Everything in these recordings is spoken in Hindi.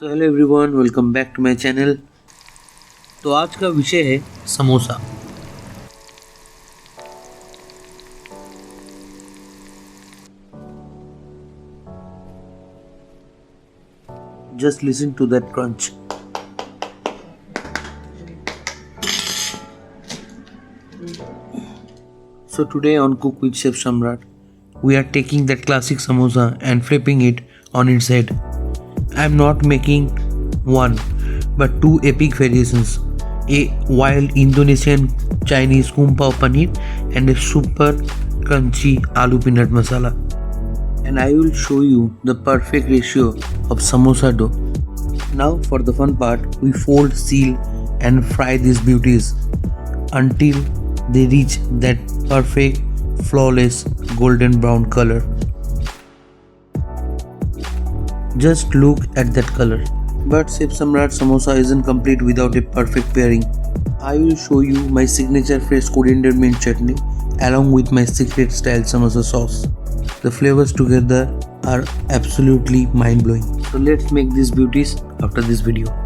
So hello everyone, welcome back to my channel. तो आज का विषय है samosa. Just listen to that crunch. So today on Cook with Chef Samrat, we are taking that classic samosa and flipping it on its head. I am not making one, but two epic variations: a wild Indonesian Chinese kung pao paneer and a super crunchy aloo peanut masala. And I will show you the perfect ratio of samosa dough. Now for the fun part, we fold, seal and fry these beauties until they reach that perfect, flawless golden brown color. Just look at that color. But Chef Samrat samosa isn't complete without a perfect pairing. I will show you my signature fresh coriander mint chutney along with my secret style samosa sauce. The flavors together are absolutely mind blowing. So let's make these beauties after this video.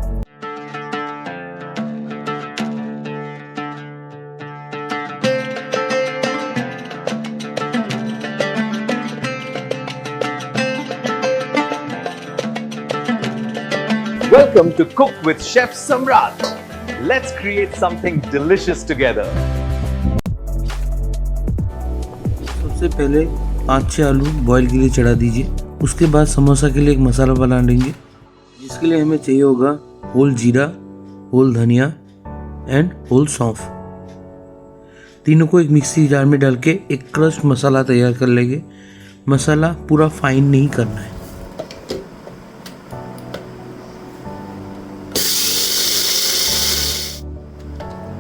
Welcome to Cook with Chef Samrat. Let's create something delicious together. सबसे पहले 5-6 आलू बॉईल के लिए चढ़ा दीजिए। उसके बाद समोसा के लिए एक मसाला बना लेंगे, जिसके लिए हमें चाहिए होगा होल जीरा, होल धनिया एंड होल सौंफ। तीनों को एक मिक्सी जार में डाल के एक क्रस्ट मसाला तैयार कर लेंगे। मसाला पूरा फाइन नहीं करना है।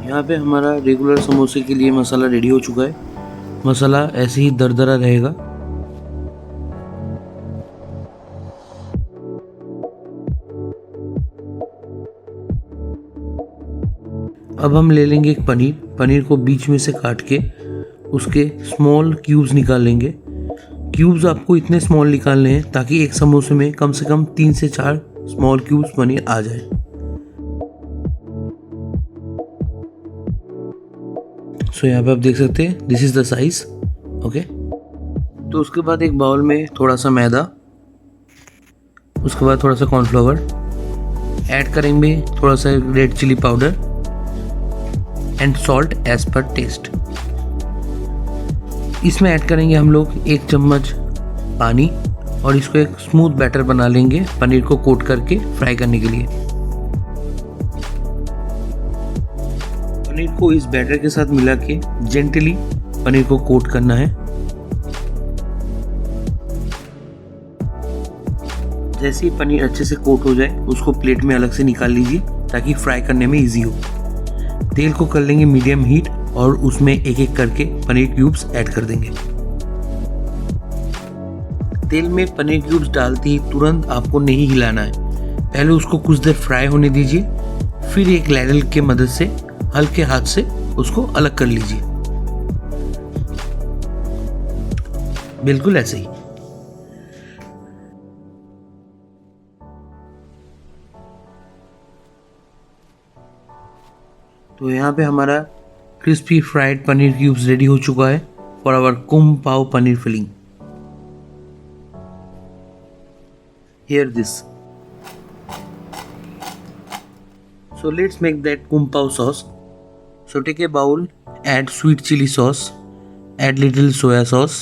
यहाँ पे हमारा रेगुलर समोसे के लिए मसाला रेडी हो चुका है। मसाला ऐसे ही दरदरा रहेगा। अब हम ले लेंगे एक पनीर। पनीर को बीच में से काट के उसके स्मॉल क्यूब्स निकाल लेंगे। क्यूब्स आपको इतने स्मॉल निकालने हैं ताकि एक समोसे में कम से कम 3 से 4 स्मॉल क्यूब्स पनीर आ जाए। सो यहाँ पे आप देख सकते हैं this is the size. Okay, तो उसके बाद एक बाउल में थोड़ा सा मैदा, उसके बाद थोड़ा सा कॉर्नफ्लावर ऐड करेंगे, थोड़ा सा red chili powder and salt as per taste. इसमें ऐड करेंगे हम लोग 1 चम्मच पानी और इसको एक स्मूथ बैटर बना लेंगे पनीर को कोट करके फ्राई करने के लिए। पनीर को इस बैटर के साथ मिला के जेंटली पनीर को कोट करना है। जैसे ही पनीर अच्छे से कोट हो जाए उसको प्लेट में अलग से निकाल लीजिए ताकि फ्राई करने में इजी हो। तेल को कर लेंगे मीडियम हीट और उसमें एक एक करके पनीर क्यूब्स ऐड कर देंगे। तेल में पनीर क्यूब्स डालते ही तुरंत आपको नहीं हिलाना है। पहले उसको कुछ देर फ्राई होने दीजिए, फिर एक लैडल के मदद से हल्के हाथ से उसको अलग कर लीजिए, बिल्कुल ऐसे ही। तो यहाँ पे हमारा crispy fried paneer cubes ready हो चुका है for our kung pav paneer filling. Here this. So let's make that kung pao sauce. So take a bowl, add sweet chili sauce, add little soya sauce,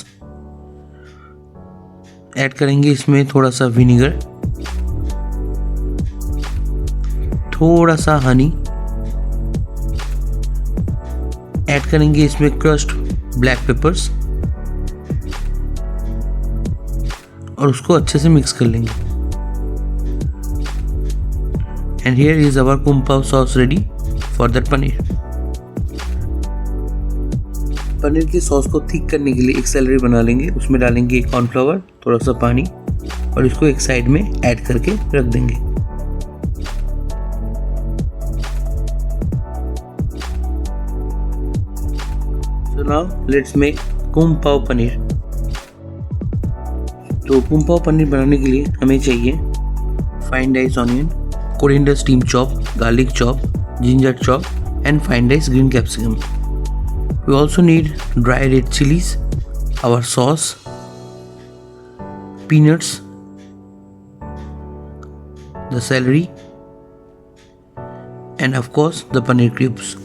add करेंगे इसमें थोड़ा सा विनेगर, थोड़ा सा हनी, ऐड करेंगे इसमें क्रश्ड ब्लैक पेपर्स और उसको अच्छे से मिक्स कर लेंगे। And here is our kung pao sauce ready for that paneer. Paneer की सॉस को थिक करने के लिए एक सैलरी बना लेंगे। उसमें डालेंगे एक कॉर्नफ्लावर, थोड़ा सा पानी और इसको एक साइड में ऐड करके रख देंगे। So now let's make kung pao paneer. तो kung pao पनीर बनाने के लिए हमें चाहिए fine diced onion, coriander steam chop, garlic chop, ginger chop, and fine diced green capsicum. We also need dry red chilies, our sauce, peanuts, the celery, and of course the paneer cubes.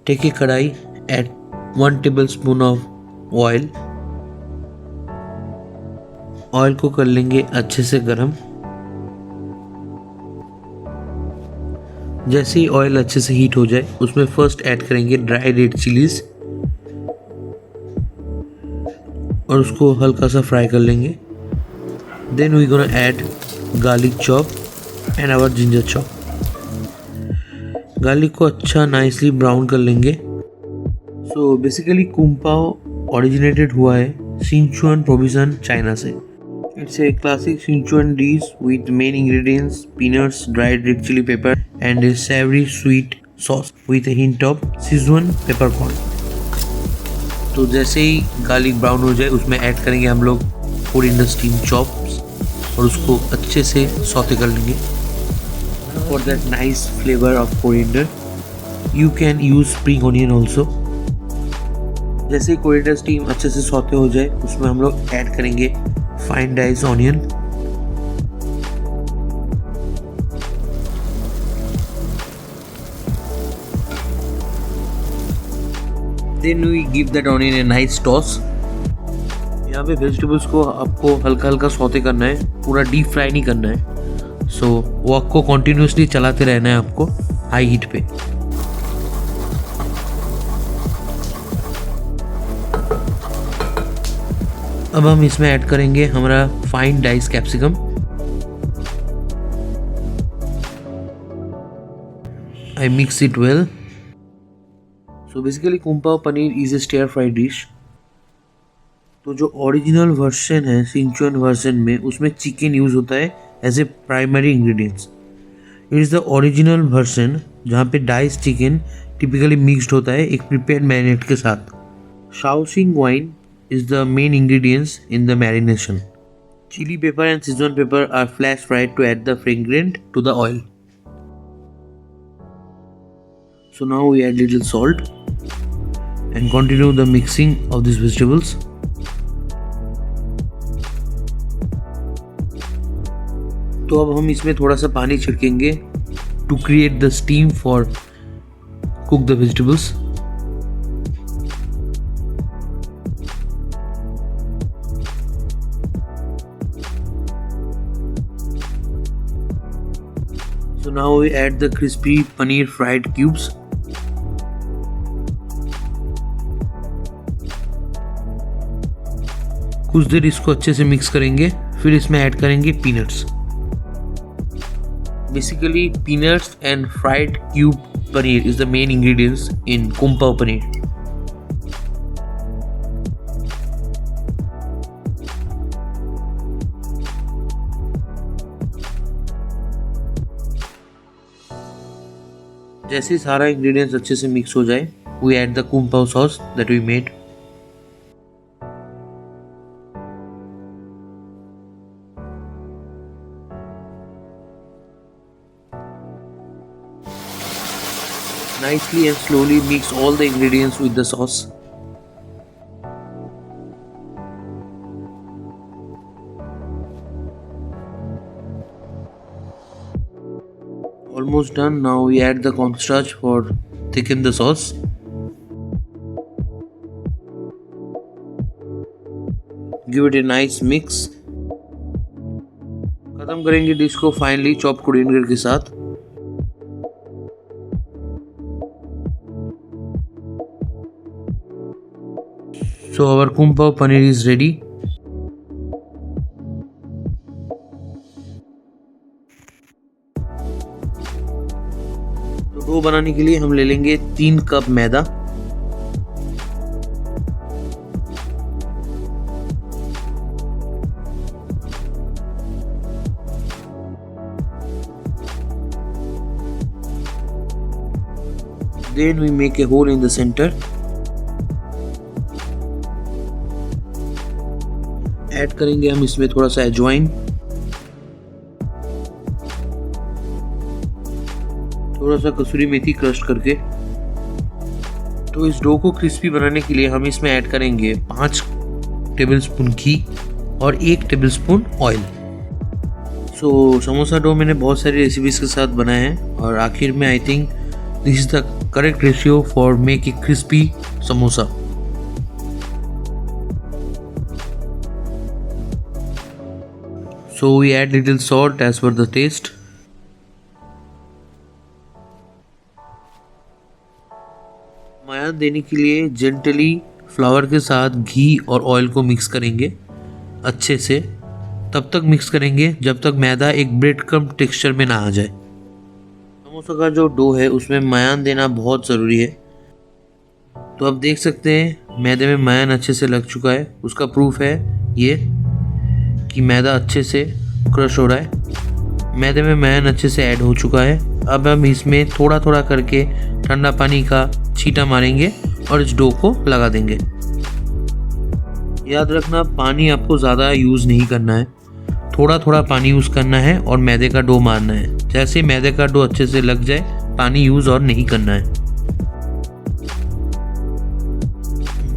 Take a kadai, add 1 tablespoon of oil. Oil को कर लेंगे अच्छे से गरम। जैसे ही ऑयल अच्छे से हीट हो जाए उसमें फर्स्ट ऐड करेंगे ड्राई रेड चिलीज और उसको हल्का सा फ्राई कर लेंगे। Then we gonna add garlic chop and our ginger chop. Garlic को अच्छा नाइसली ब्राउन कर लेंगे। सो बेसिकली कुम पाव ओरिजिनेटेड हुआ है सिंचुआन प्रोविंस चाइना से। It's a classic Sichuan dish with main ingredients peanuts, dried red chili pepper, and a savory sweet sauce with a hint of Sichuan peppercorn. तो जैसे ही गार्लिक ब्राउन हो जाए उसमें ऐड करेंगे हम लोग कोरिएंडर स्टीम चॉप्स और उसको अच्छे से सौते कर लेंगे। For that nice flavor of coriander, you can use spring onion also. जैसे ही कोरिएंडर स्टीम अच्छे से सौते हो जाए उसमें हम लोग ऐड करेंगे fine diced onion, then we give that onion a nice toss. यहाँ पे वेजिटेबल्स को आपको हल्का हल्का सौते करना है, पूरा डीप फ्राई नहीं करना है। सो वॉक को कॉन्टिन्यूसली चलाते रहना है आपको हाई हीट पे। अब हम इसमें ऐड करेंगे हमारा fine dice capsicum. I mix it well. So basically kung pav paneer is a stir fry dish. तो जो ओरिजिनल वर्जन है सिंचुआन वर्जन में उसमें चिकन यूज होता है as a primary ingredients. It is the original version जहाँ पे डाइस चिकन टिपिकली मिक्सड होता है एक प्रिपेयर्ड मैरिनेट के साथ। शाओसिंग wine is the main ingredients in the marination. Chili pepper and Sichuan pepper are flash fried to add the fragrance to the oil. So now we add little salt and continue the mixing of these vegetables. तो अब हम इसमें थोड़ा सा पानी छिड़केंगे to create the steam for cook the vegetables. So now we add the crispy paneer fried cubes. कुछ देर इसको अच्छे से मिक्स करेंगे, फिर इसमें ऐड करेंगे peanuts. Basically peanuts and fried cube paneer is the main ingredients इन कुम पाव पनीर। जैसे सारा इंग्रेडिएंट्स अच्छे से मिक्स हो जाए we add the kung pao sauce that we made. Nicely and slowly mix all the ingredients with the sauce. Almost done. Now we add the cornstarch for thicken the sauce. Give it a nice mix. खत्म करेंगे डिश को फाइनली चॉप कोरिएंडर के साथ। So our Kung Pao paneer is ready. तो डो बनाने के लिए हम ले लेंगे 3 cup maida. Then we make a hole in the center. Add करेंगे हम इसमें थोड़ा सा अजवाइन, थोड़ा सा कसूरी मेथी क्रश करके। तो इस डो को क्रिस्पी बनाने के लिए हम इसमें ऐड करेंगे 5 टेबलस्पून घी और 1 टेबलस्पून ऑयल। सो समोसा डो मैंने बहुत सारी रेसिपीज के साथ बनाया है और आखिर में I think this is the correct ratio for make a crispy samosa. So we add little salt as per the taste. मायान देने के लिए जेंटली फ्लावर के साथ घी और ऑयल को मिक्स करेंगे अच्छे से। तब तक मिक्स करेंगे जब तक मैदा एक ब्रेड क्रम्ब टेक्सचर में ना आ जाए। समोसा का जो डो है उसमें मायान देना बहुत ज़रूरी है। तो आप देख सकते हैं मैदे में मायान अच्छे से लग चुका है। उसका प्रूफ है ये कि मैदा अच्छे से क्रश हो रहा है। मैदे में मायान अच्छे से ऐड हो चुका है। अब हम इसमें थोड़ा थोड़ा करके ठंडा पानी का छींटा मारेंगे और इस डो को लगा देंगे। याद रखना पानी आपको ज़्यादा यूज़ नहीं करना है, थोड़ा थोड़ा पानी यूज़ करना है और मैदे का डो मारना है। जैसे मैदे का डो अच्छे से लग जाए पानी यूज़ और नहीं करना है।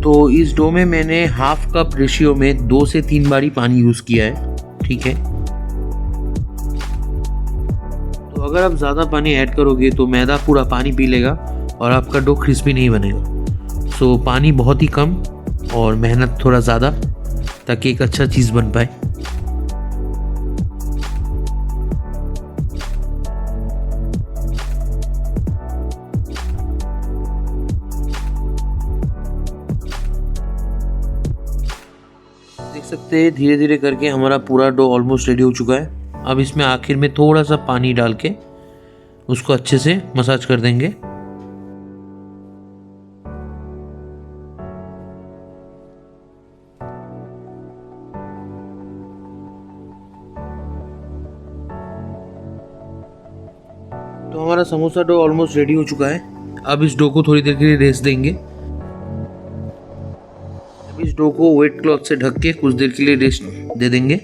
तो इस डो में मैंने हाफ कप रेशियो में 2 से 3 बारी पानी यूज़ किया है, ठीक है। तो अगर आप ज़्यादा पानी ऐड करोगे तो मैदा पूरा पानी पी लेगा और आपका डो क्रिस्पी नहीं बनेगा। सो पानी बहुत ही कम और मेहनत थोड़ा ज़्यादा ताकि एक अच्छा चीज़ बन पाए। देख सकते हैं धीरे धीरे करके हमारा पूरा डो ऑलमोस्ट रेडी हो चुका है। अब इसमें आखिर में थोड़ा सा पानी डाल के उसको अच्छे से मसाज कर देंगे। तो हमारा समोसा डो ऑलमोस्ट रेडी हो चुका है। अब इस डो को थोड़ी देर के लिए रेस्ट देंगे। अब इस डो को वेट क्लॉथ से ढक के कुछ देर के लिए रेस्ट दे देंगे।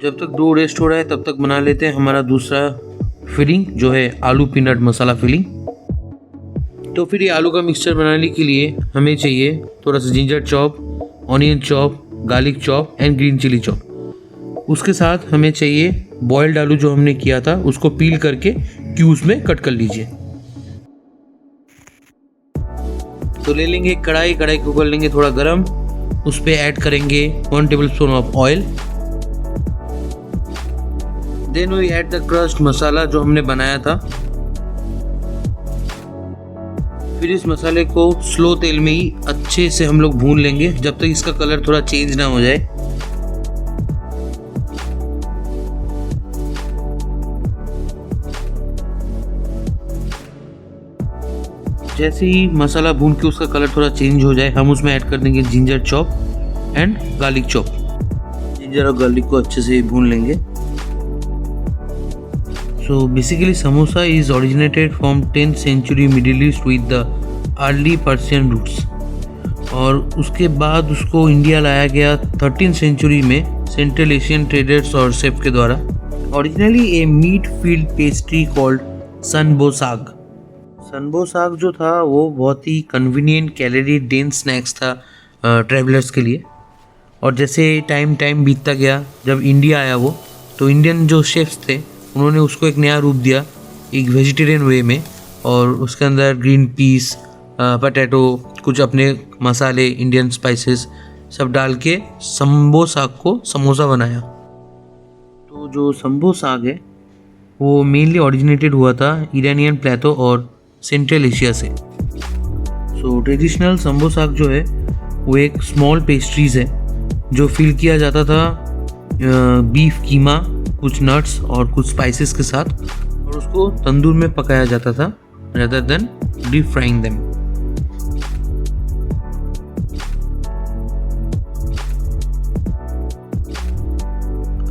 जब तक डो रेस्ट हो रहा है तब तक बना लेते हैं हमारा दूसरा फिलिंग जो है आलू पीनट मसाला फिलिंग। तो फिर ये आलू का मिक्सचर बनाने के लिए हमें चाहिए थोड़ा सा ginger chop, onion chop, garlic chop and green chili chop. उसके साथ हमें चाहिए बॉइल्ड आलू जो हमने किया था उसको पील करके क्यूब्स में कट कर लीजिए। तो ले लेंगे कढ़ाई को कर लेंगे थोड़ा गरम। उस पर ऐड करेंगे 1 tablespoon of oil. Then we add the crushed masala जो हमने बनाया था। फिर इस मसाले को स्लो तेल में ही अच्छे से हम लोग भून लेंगे जब तक इसका कलर थोड़ा चेंज ना हो जाए। जैसे ही मसाला भून के उसका कलर थोड़ा चेंज हो जाए हम उसमें ऐड कर देंगे ginger chop and garlic chop. Ginger और गार्लिक को अच्छे से भून लेंगे। So basically samosa is originated from 10th century middle east with the early Persian roots और उसके बाद उसको इंडिया लाया गया 13th सेंचुरी में सेंट्रल एशियन ट्रेडर्स और शेफ के द्वारा। ओरिजिनली ए मीट फील्ड पेस्ट्री कॉल्ड सनबो साग। सनबो साग जो था वो बहुत ही कन्वीनियंट कैलोरी डेंस स्नैक्स था ट्रैवलर्स के लिए। और जैसे टाइम बीतता गया जब इंडिया आया वो तो इंडियन जो शेफ्स थे उन्होंने उसको एक नया रूप दिया एक वेजिटेरियन वे में और उसके अंदर ग्रीन पीस, पटेटो, कुछ अपने मसाले, इंडियन स्पाइसेस सब डाल के संबो साग को समोसा बनाया। तो जो संबो साग है वो मेनली ओरिजिनेटेड हुआ था ईरानियन प्लेटो और सेंट्रल एशिया से। सो ट्रेडिशनल संबो साग जो है वो एक स्मॉल पेस्ट्रीज है जो फिल किया जाता था बीफ कीमा, कुछ नट्स और कुछ स्पाइसेस के साथ और उसको तंदूर में पकाया जाता था rather than deep frying them.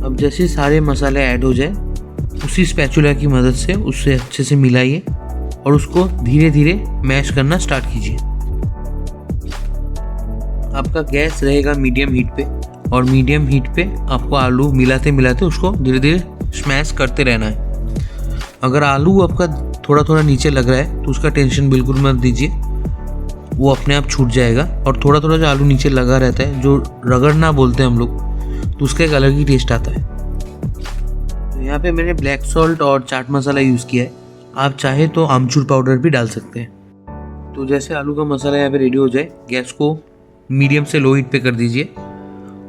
अब जैसे सारे मसाले ऐड हो जाए उसी स्पैचुला की मदद से उससे अच्छे से मिलाइए और उसको धीरे धीरे मैश करना स्टार्ट कीजिए। आपका गैस रहेगा मीडियम हीट पे, और मीडियम हीट पे आपको आलू मिलाते मिलाते उसको धीरे धीरे स्मैश करते रहना है। अगर आलू आपका थोड़ा थोड़ा नीचे लग रहा है तो उसका टेंशन बिल्कुल मत दीजिए, वो अपने आप छूट जाएगा। और थोड़ा थोड़ा जो आलू नीचे लगा रहता है, जो रगड़ना बोलते हैं हम लोग, तो उसका एक अलग ही टेस्ट आता है। तो यहाँ पे मैंने ब्लैक सॉल्ट और चाट मसाला यूज़ किया है, आप चाहे तो आमचूर पाउडर भी डाल सकते हैं। तो जैसे आलू का मसाला यहाँ पे रेडी हो जाए, गैस को मीडियम से लो हीट पे कर दीजिए,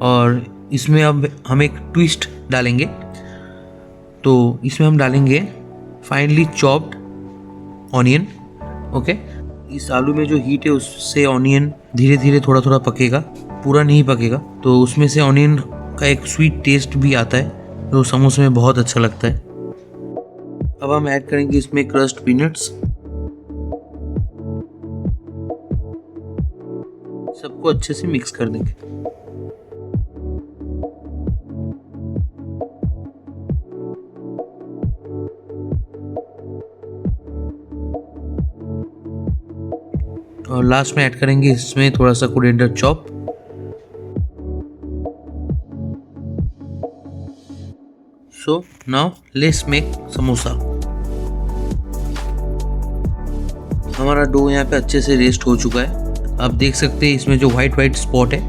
और इसमें अब हम एक ट्विस्ट डालेंगे। तो इसमें हम डालेंगे फाइनली चॉप्ड ऑनियन। ओके, इस आलू में जो हीट है उससे ऑनियन धीरे धीरे थोड़ा थोड़ा पकेगा, पूरा नहीं पकेगा। तो उसमें से ऑनियन का एक स्वीट टेस्ट भी आता है जो समोसे में बहुत अच्छा लगता है। अब हम ऐड करेंगे इसमें क्रश्ड पीनट्स। सबको अच्छे से मिक्स कर देंगे। और लास्ट में ऐड करेंगे इसमें थोड़ा सा coriander chop. So now let's make samosa. हमारा डो यहाँ पे अच्छे से रेस्ट हो चुका है। आप देख सकते हैं इसमें जो वाइट स्पॉट है,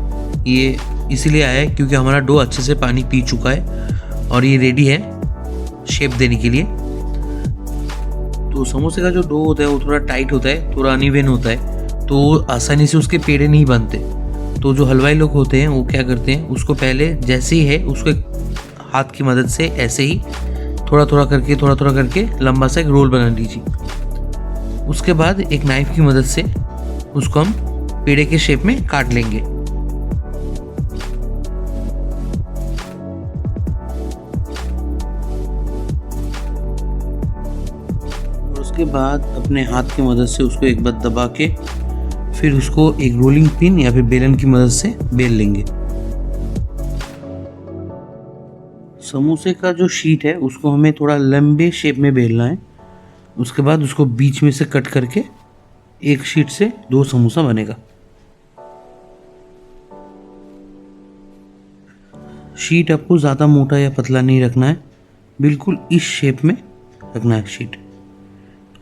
ये इसीलिए आया है क्योंकि हमारा डो अच्छे से पानी पी चुका है और ये रेडी है शेप देने के लिए। तो समोसे का जो डो होता है वो थोड़ा टाइट होता है, थोड़ा अनइवन होता है, तो आसानी से उसके पेड़े नहीं बनते। तो जो हलवाई लोग होते हैं वो क्या करते हैं, उसको पहले जैसे ही है उसको हाथ की मदद से ऐसे ही थोड़ा थोड़ा करके लंबा सा एक रोल बना लीजिए। उसके बाद एक नाइफ की मदद से उसको हम पेड़े के शेप में काट लेंगे। और उसके बाद अपने हाथ की मदद से उसको एक बार दबा के फिर उसको एक रोलिंग पिन या फिर बेलन की मदद से बेल लेंगे। समोसे का जो शीट है उसको हमें थोड़ा लंबे शेप में बेलना है। उसके बाद उसको बीच में से कट करके एक शीट से 2 समोसा बनेगा। शीट आपको ज़्यादा मोटा या पतला नहीं रखना है, बिल्कुल इस शेप में रखना है शीट।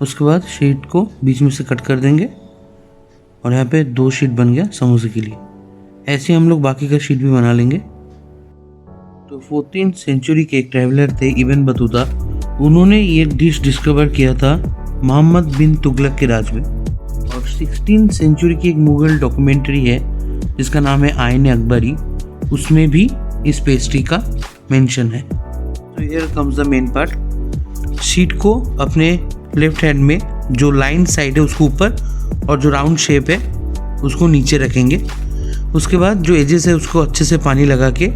उसके बाद शीट को बीच में से कट कर देंगे और यहाँ पे 2 शीट बन गया समोसे के लिए। ऐसे हम लोग बाकी का शीट भी बना लेंगे। तो 14th सेंचुरी के एक ट्रैवलर थे इब्न बतूता, उन्होंने ये डिश डिस्कवर किया था मोहम्मद बिन तुगलक के राज में। और 16th सेंचुरी की एक मुगल डॉक्यूमेंट्री है जिसका नाम है आयन अकबरी, उसमें भी इस पेस्ट्री का मेंशन है। तो here comes the main part. Sheet को अपने लेफ्ट हैंड में जो लाइन साइड है उसको ऊपर और जो राउंड शेप है उसको नीचे रखेंगे। उसके बाद जो एजेस है उसको अच्छे से पानी लगा के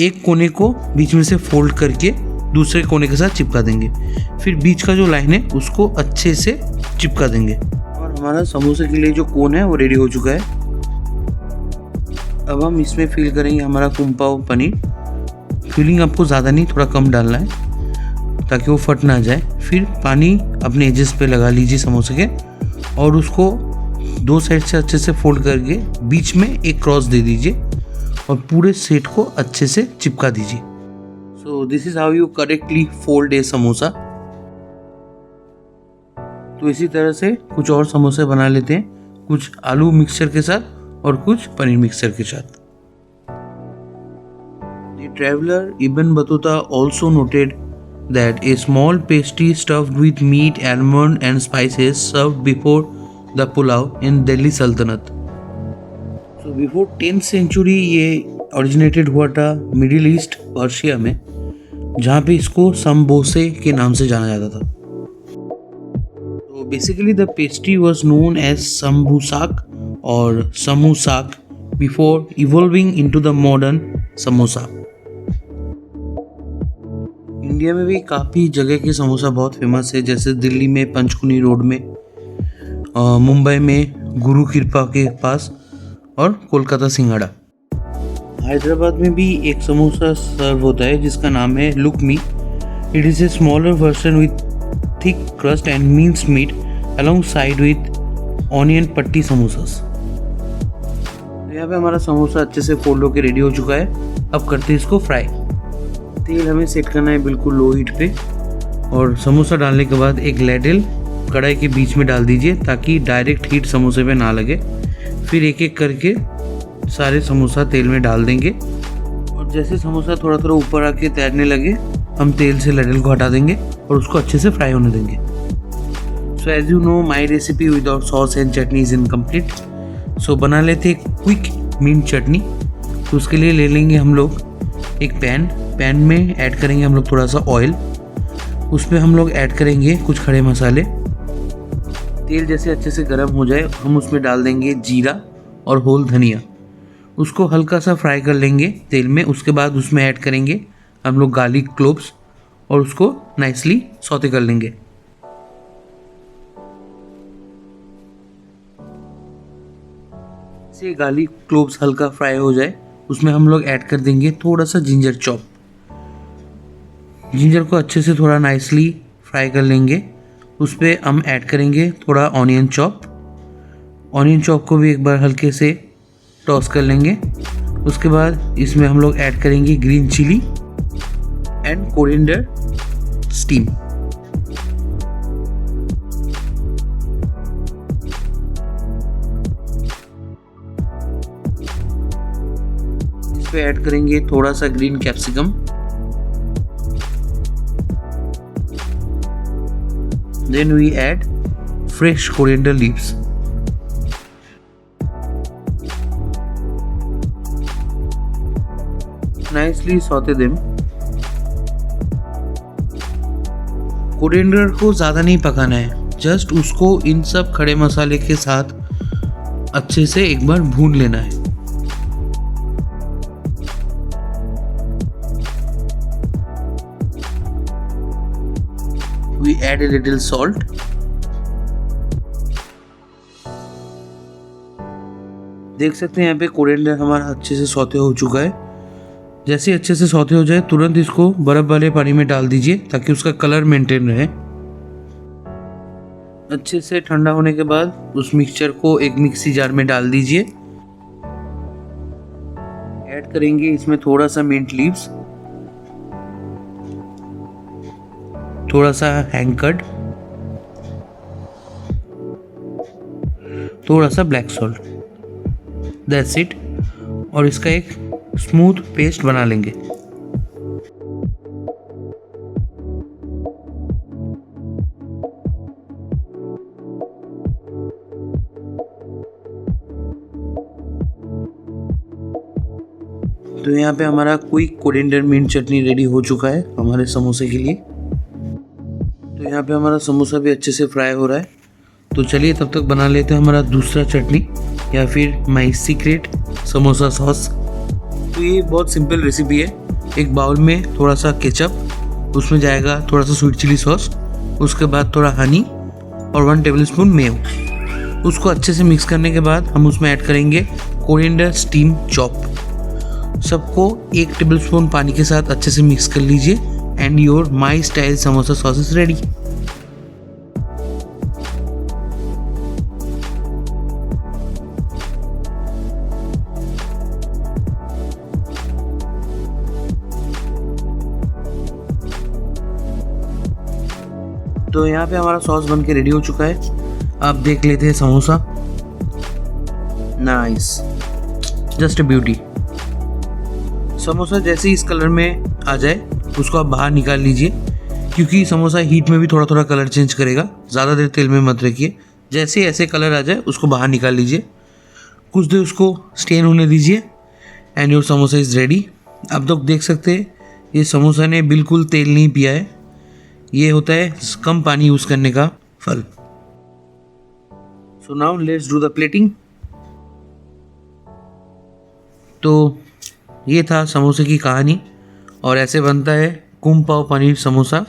एक कोने को बीच में से फोल्ड करके दूसरे कोने के साथ चिपका देंगे। फिर बीच का जो लाइन है उसको अच्छे से चिपका देंगे। और हमारा समोसे के लिए जो कोन है वो रेडी हो चुका है। अब हम इसमें फिल करेंगे हमारा कुंपाओ पनीर। फिलिंग आपको ज़्यादा नहीं, थोड़ा कम डालना है ताकि वो फट ना जाए। फिर पानी अपने एजेस पे लगा लीजिए समोसे के और उसको 2 साइड से अच्छे से फोल्ड करके बीच में एक क्रॉस दे दीजिए और पूरे सेट को अच्छे से चिपका दीजिए। So this is how you correctly fold a samosa. तो इसी तरह से कुछ और समोसे बना लेते हैं, कुछ आलू मिक्सचर के साथ और कुछ पनीर मिक्सचर के साथ। The traveler Ibn Battuta also noted that a small pastry stuffed with meat, almond and spices served before the pulao in Delhi Sultanate. So before 10th century ये originated हुआ था मिडिल ईस्ट पर्शिया में, जहाँ पे इसको समबोसे के नाम से जाना जाता था। तो basically the pastry was known as sambusak or samosak before evolving into the modern samosa. India में भी काफ़ी जगह के समोसा बहुत फेमस है, जैसे दिल्ली में पंचकुनी रोड में, मुंबई में गुरु कृपा के पास और कोलकाता सिंघाड़ा। हैदराबाद में भी एक समोसा सर्व होता है जिसका नाम है lukhmi. It is a smaller version with thick crust and minced meat alongside with onion patti samosas. यहाँ पे हमारा समोसा अच्छे से फोल्ड होकर रेडी हो चुका है। अब करते हैं इसको फ्राई। तेल हमें सेट करना है बिल्कुल लो हीट पे, और समोसा डालने के बाद एक लैडल कढ़ाई के बीच में डाल दीजिए ताकि डायरेक्ट हीट समोसे पे ना लगे। फिर एक एक करके सारे समोसा तेल में डाल देंगे, और जैसे समोसा थोड़ा थोड़ा ऊपर आके तैरने लगे हम तेल से लैडल को हटा देंगे और उसको अच्छे से फ्राई होने देंगे। So as you know my recipe without sauce and chutney is incomplete. सो बना लेते एक क्विक मिंट चटनी। तो उसके लिए ले लेंगे हम लोग एक पैन में ऐड करेंगे हम लोग थोड़ा सा ऑयल। उसमें हम लोग ऐड करेंगे कुछ खड़े मसाले। तेल जैसे अच्छे से गर्म हो जाए हम उसमें डाल देंगे जीरा और होल धनिया। उसको हल्का सा फ्राई कर लेंगे तेल में। उसके बाद उसमें ऐड करेंगे हम लोग गार्लिक क्लोव्स और उसको नाइसली सौते कर लेंगे। से गार्लिक क्लोव्स हल्का फ्राई हो जाए उसमें हम लोग ऐड कर देंगे थोड़ा सा जिंजर चॉप। जिंजर को अच्छे से थोड़ा नाइसली फ्राई कर लेंगे। उस पर हम ऐड करेंगे थोड़ा ऑनियन चॉप। ऑनियन चॉप को भी एक बार हल्के से टॉस कर लेंगे। उसके बाद इसमें हम लोग ऐड करेंगे green chili and coriander stem. इस पे ऐड करेंगे थोड़ा सा green capsicum. Then we add fresh coriander leaves. Nicely saute them. Coriander को ज़्यादा नहीं पकाना है, जस्ट उसको इन सब खड़े मसाले के साथ अच्छे से एक बार भून लेना है। We add a little salt. देख सकते हैं यहाँ पे कोरिएंडर हमारा अच्छे से सौते हो चुका है। जैसे अच्छे से सौते हो जाए तुरंत इसको बर्फ वाले पानी में डाल दीजिए ताकि उसका कलर मेंटेन रहे। अच्छे से ठंडा होने के बाद उस मिक्सचर को एक मिक्सी जार में डाल दीजिए। ऐड करेंगे इसमें थोड़ा सा मिंट लीव्स, थोड़ा सा हैंकर्ड, थोड़ा सा ब्लैक सॉल्ट। That's it. और इसका एक स्मूथ पेस्ट बना लेंगे। तो यहाँ पे हमारा क्विक कोरिएंडर मिंट चटनी रेडी हो चुका है हमारे समोसे के लिए। तो यहाँ पे हमारा समोसा भी अच्छे से फ्राई हो रहा है। तो चलिए तब तक बना लेते हैं हमारा दूसरा चटनी या फिर माय सीक्रेट समोसा सॉस। तो ये बहुत सिंपल रेसिपी है। एक बाउल में थोड़ा सा केचप, उसमें जाएगा थोड़ा सा स्वीट चिली सॉस, उसके बाद थोड़ा हनी और 1 टेबलस्पून मेयो। उसको अच्छे से मिक्स करने के बाद हम उसमें ऐड करेंगे कोरिएंडर स्टीम चॉप। सबको 1 टेबलस्पून पानी के साथ अच्छे से मिक्स कर लीजिए and your my style samosa sauce is ready. तो यहाँ पे हमारा सॉस बन के रेडी हो चुका है। आप देख लेते हैं samosa. Nice, just a beauty. Samosa जैसे इस कलर में आ जाए उसको आप बाहर निकाल लीजिए, क्योंकि समोसा हीट में भी थोड़ा थोड़ा कलर चेंज करेगा। ज़्यादा देर तेल में मत रखिए। जैसे ऐसे कलर आ जाए उसको बाहर निकाल लीजिए। कुछ देर उसको स्टेन होने दीजिए and your samosa is ready. आप लोग देख सकते हैं ये समोसा ने बिल्कुल तेल नहीं पिया है। ये होता है कम पानी यूज़ करने का फल। So now let's do the plating. तो ये था समोसे की कहानी, और ऐसे बनता है कुम पाव paneer samosa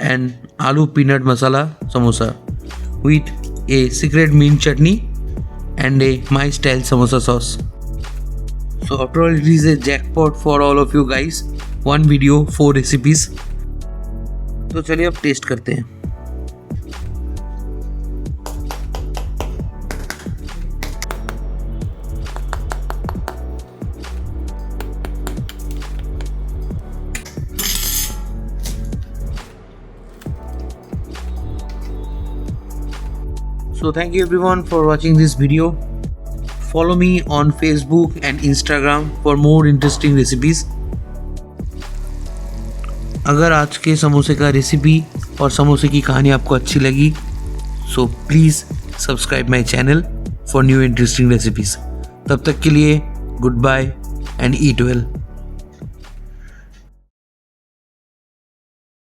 and aloo peanut masala samosa with a secret mint chutney and a my style samosa sauce. So after all, it is a jackpot for all of you guys. 1 video, 4 recipes. तो चलिए अब टेस्ट करते हैं। So thank you everyone for watching this video. Follow me on Facebook and Instagram for more interesting recipes. अगर आज के समोसे का रेसिपी और समोसे की कहानी आपको अच्छी लगी so please subscribe my channel for new interesting recipes. तब तक के लिए good bye and eat well.